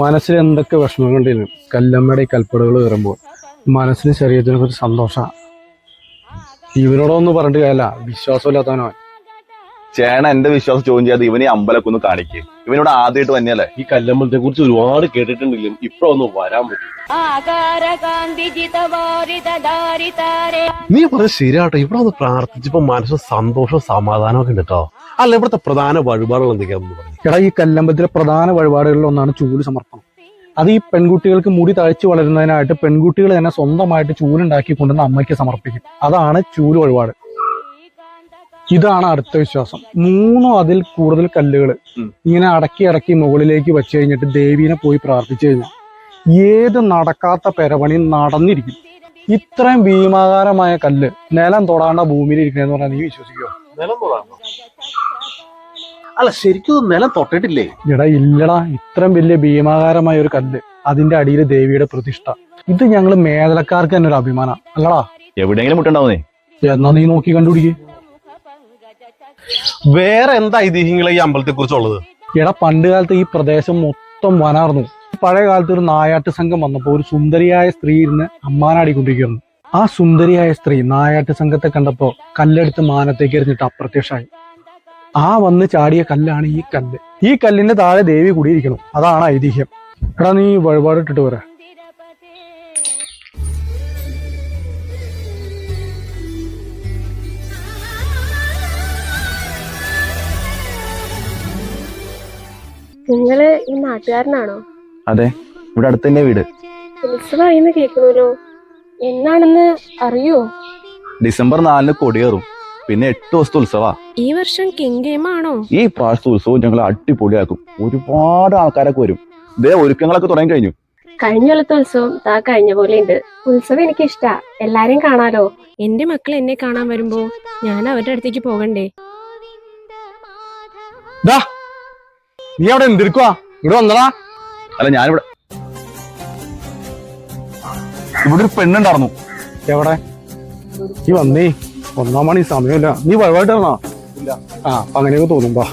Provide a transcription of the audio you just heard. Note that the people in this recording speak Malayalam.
മനസ്സിൽ എന്തൊക്കെ വിഷമങ്ങളുണ്ടെങ്കിലും കല്ലമ്മയുടെ ഈ കൽപ്പടകൾ കയറുമ്പോൾ മനസ്സിന് ശരീരത്തിനൊക്കെ ഒരു സന്തോഷമാണ്. ഇവനോടൊന്നും പറഞ്ഞിട്ട് കാര്യമില്ല, വിശ്വാസമില്ലാത്തവനോ. ചേണ എന്റെ വിശ്വാസം ചോദ്യം ചെയ്യാതെ ഇവനെ അമ്പലമൊക്കെ ഒന്ന് കാണിക്കേ. ഇവനോട് ആദ്യമായിട്ട് തന്നെയല്ലേ ഈ കല്ലമ്പലത്തെ കുറിച്ച് ഒരുപാട് കേട്ടിട്ടുണ്ടെങ്കിലും ഇപ്പൊ ഒന്ന് വരാൻ പറ്റും. നീ പറഞ്ഞ ശരിയാട്ടോ, ഇവിടെ ഒന്ന് പ്രാർത്ഥിച്ചപ്പോ മനസ്സിന് സന്തോഷവും സമാധാനവും ഒക്കെ ഉണ്ട് കേട്ടോ. അല്ല, ഇവിടുത്തെ പ്രധാന വഴിപാടുകൾ എന്തൊക്കെയാണെന്ന് പറഞ്ഞു. എടാ, ഈ കല്ലമ്പലത്തിലെ പ്രധാന വഴിപാടുകളിൽ ഒന്നാണ് ചൂല് സമർപ്പണം. അത് ഈ പെൺകുട്ടികൾക്ക് മുടി തഴച്ചു വളരുന്നതിനായിട്ട് പെൺകുട്ടികൾ തന്നെ സ്വന്തമായിട്ട് ചൂലുണ്ടാക്കി കൊണ്ടുവന്ന് അമ്മയ്ക്ക് സമർപ്പിക്കും. അതാണ് ചൂല് വഴിപാട്. ഇതാണ് അടുത്ത വിശ്വാസം. 3 അതിൽ കൂടുതൽ കല്ലുകൾ ഇങ്ങനെ അടക്കി മുകളിലേക്ക് വെച്ച് കഴിഞ്ഞിട്ട് ദേവീനെ പോയി പ്രാർത്ഥിച്ചു കഴിഞ്ഞാൽ ഏത് നടക്കാത്ത പെരപണി നടന്നിരിക്കും. ഇത്രയും ഭീമാകാരമായ കല്ല് നിലം തൊടാണ്ട ഭൂമിയിൽ ഇരിക്കണെന്ന് പറഞ്ഞാൽ നീ വിശ്വസിക്കുമോ? നിലം തൊടാണോ? അല്ല, ശരിക്കും നിലം തൊട്ടിട്ടില്ലേ? എടാ ഇല്ലടാ, ഇത്രയും വലിയ ഭീമാകാരമായ ഒരു കല്ല്, അതിന്റെ അടിയിൽ ദേവിയുടെ പ്രതിഷ്ഠ. ഇത് ഞങ്ങള് മേഖലക്കാർക്ക് തന്നെ ഒരു അഭിമാനം അല്ലടാ. എവിടെയെങ്കിലും മുട്ടുണ്ടാവുന്നേ. എന്നാ നീ നോക്കി കണ്ടുപിടിക്കേ. വേറെ എന്താ ഐതിഹ്യങ്ങൾ ഈ അമ്പലത്തെ കുറിച്ചുള്ളത്? എടാ, പണ്ട് കാലത്ത് ഈ പ്രദേശം മൊത്തം വനാർന്നു. പഴയ കാലത്ത് ഒരു നായാട്ട് സംഘം വന്നപ്പോൾ ഒരു സുന്ദരിയായ സ്ത്രീ ഇരുന്ന് അമ്മാനാടിക്കൊണ്ടിരിക്കുന്നു. ആ സുന്ദരിയായ സ്ത്രീ നായാട്ട് സംഘത്തെ കണ്ടപ്പോ കല്ലെടുത്ത് മാനത്തേക്ക് എറിഞ്ഞിട്ട് അപ്രത്യക്ഷമായി. ആ വന്ന് ചാടിയ കല്ലാണ് ഈ കല്ല്. ഈ കല്ലിന്റെ താഴെ ദേവി കൂടിയിരിക്കണം. അതാണ് ഐതിഹ്യം. എടാ, നീ വഴിപാട് ഇട്ടിട്ട് വരാ. നിങ്ങള് ഈ നാട്ടുകാരനാണോ? അതെ, ഇവിടെ അടുത്ത് തന്നെ വീട്. ഉത്സവമായിന്ന് കേൾക്കണല്ലോ, എന്നാണെന്ന് അറിയോ? ഡിസംബർ 4 കൊടിയേറും. പിന്നെ 8 ദിവസത്തെ ഉത്സവാ. ഈ വർഷം കെങ്കേമാണോ? ഈ പ്രാവശ്യത്തെ ഉത്സവം ഞങ്ങൾ അടിപൊളിയാക്കും. ഒരുപാട് ആൾക്കാരൊക്കെ വരും. ഇതേ ഒരുക്കങ്ങളൊക്കെ തുടങ്ങി കഴിഞ്ഞു. കഴിഞ്ഞ കൊല്ലത്തെ ഉത്സവം താ കഴിഞ്ഞ പോലെ ഉണ്ട്. ഉത്സവം എനിക്ക് ഇഷ്ടാ, എല്ലാരെയും കാണാലോ. എന്റെ മക്കൾ എന്നെ കാണാൻ വരുമ്പോ ഞാൻ അവരുടെ അടുത്തേക്ക് പോകണ്ടേ? നീ അവിടെ എന്തിരിക്കുവാ? ഇവിടെ വന്നടാ. അല്ല, ഞാനിവിടെ ഒരു പെണ്ണുണ്ടായിരുന്നു. എവിടെ? നീ വന്നേ, 1 മണി സമയമില്ല. നീ വഴിപാട്ട് തരണോ? ആ, അങ്ങനെയൊക്കെ തോന്നുമ്പോ